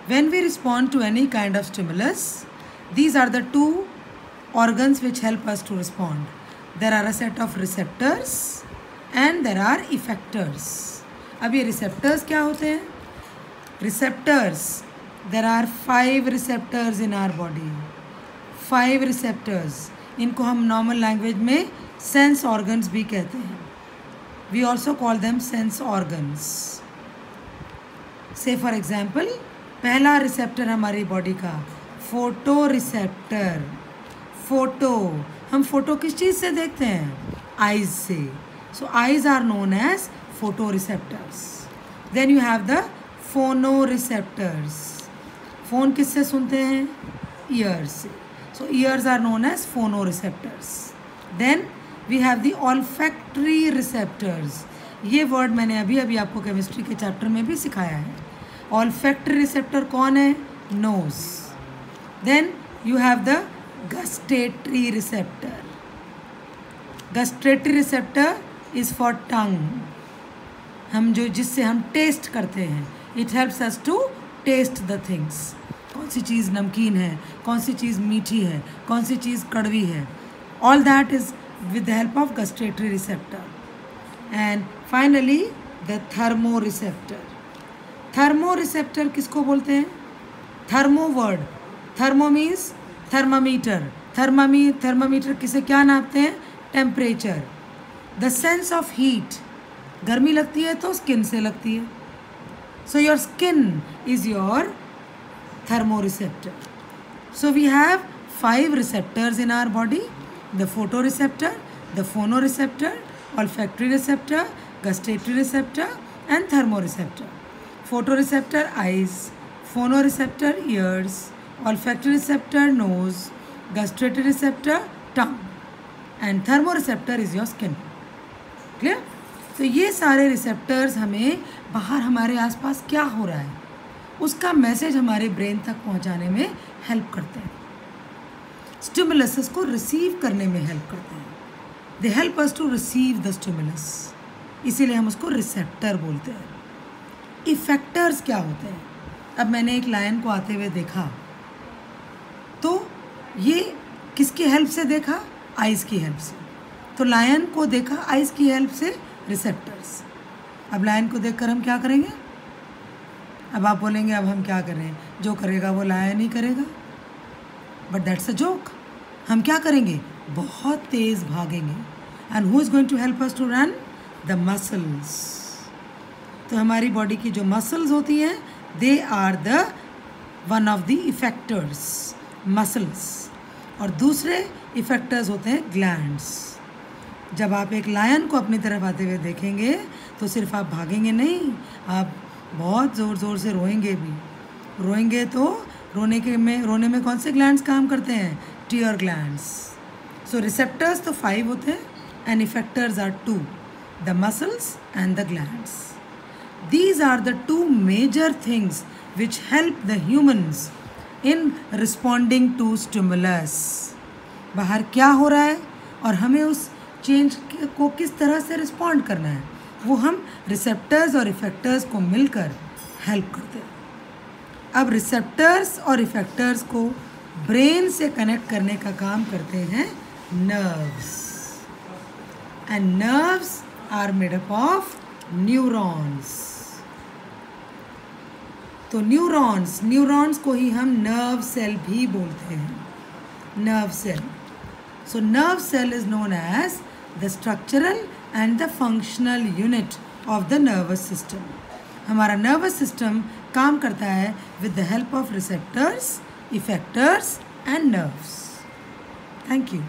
When we respond to any kind of stimulus, these are the two organs which help us to respond. There are a set of receptors and there are effectors. अब ये receptors क्या होते हैं? Receptors, there are 5 receptors in our body. 5 receptors. इनको हम normal language में sense organs भी कहते हैं. We also call them sense organs. Say for example, पहला receptor हमारी body का फोटो रिसेप्टर. फोटो, हम फोटो किस चीज़ से देखते हैं? आइज से. So eyes are known as photo receptors. Then you have the phono receptors. Phone किससे सुनते हैं? ईयर्स से. So ears are known as phono receptors. Then we have the olfactory receptors. ये वर्ड मैंने अभी अभी आपको केमिस्ट्री के चैप्टर में भी सिखाया है. ऑल्फैक्टरी रिसेप्टर कौन है? Knows. Then you have the gustatory receptor. Gustatory receptor is for tongue. हम जो जिससे हम टेस्ट करते हैं. It helps us to taste the things. कौन सी चीज़ नमकीन है, कौन सी चीज़ मीठी है, कौन सी चीज़ कड़वी है. All that is with the help of gustatory receptor. And finally the thermoreceptor. Thermoreceptor किसको बोलते हैं? Thermo word. Thermo means thermometer. Thermometer किसे क्या नापते हैं? Temperature. The sense of heat. गर्मी लगती है तो स्किन से लगती है. So your skin is your thermo receptor. So we have 5 receptors in our body. The photo receptor, the phono receptor, olfactory receptor, gustatory receptor and thermo receptor. Photo receptor eyes, phono receptor ears, olfactory receptor nose, gustatory receptor tongue and thermoreceptor is your skin. Clear? तो ये सारे receptors हमें बाहर हमारे आसपास क्या हो रहा है उसका मैसेज हमारे ब्रेन तक पहुंचाने में हेल्प करते हैं. स्टिमुलस को रिसीव करने में हेल्प करते हैं. They help us to receive the stimulus. इसीलिए हम उसको रिसेप्टर बोलते हैं. इफेक्टर्स क्या होते हैं? अब मैंने एक लायन को आते हुए देखा तो ये किसकी हेल्प से देखा? आइज़ की हेल्प से. तो लायन को देखा आइज़ की हेल्प से, रिसेप्टर्स. अब लायन को देखकर हम क्या करेंगे? अब आप बोलेंगे अब हम क्या करें? जो करेगा वो लायन ही करेगा. But that's a joke. हम क्या करेंगे? बहुत तेज़ भागेंगे. And who is going to help us to run? The muscles. तो हमारी बॉडी की जो मसल्स होती हैं they are the one of the effectors. Muscles. और दूसरे इफेक्टर्स होते हैं ग्लैंड्स. जब आप एक लायन को अपनी तरफ आते हुए देखेंगे तो सिर्फ आप भागेंगे नहीं, आप बहुत ज़ोर ज़ोर से रोएंगे भी. रोएंगे तो रोने में कौन से ग्लैंड्स काम करते हैं? Tier glands. सो रिसेप्टर्स तो 5 होते हैं and effectors are 2, the muscles and the glands. These are the 2 major things which help the humans in responding to stimulus. बाहर क्या हो रहा है और हमें उस चेंज को किस तरह से रिस्पॉन्ड करना है वो हम रिसेप्टर्स और इफेक्टर्स को मिलकर हेल्प करते हैं. अब रिसेप्टर्स और इफेक्टर्स को ब्रेन से कनेक्ट करने का काम करते हैं nerves. And nerves are made up of neurons. तो न्यूरॉन्स को ही हम नर्व सेल भी बोलते हैं. Nerve cell. So nerve cell is known as the structural and the functional unit of the nervous system. हमारा नर्वस सिस्टम काम करता है with the help of receptors, effectors and nerves. Thank you.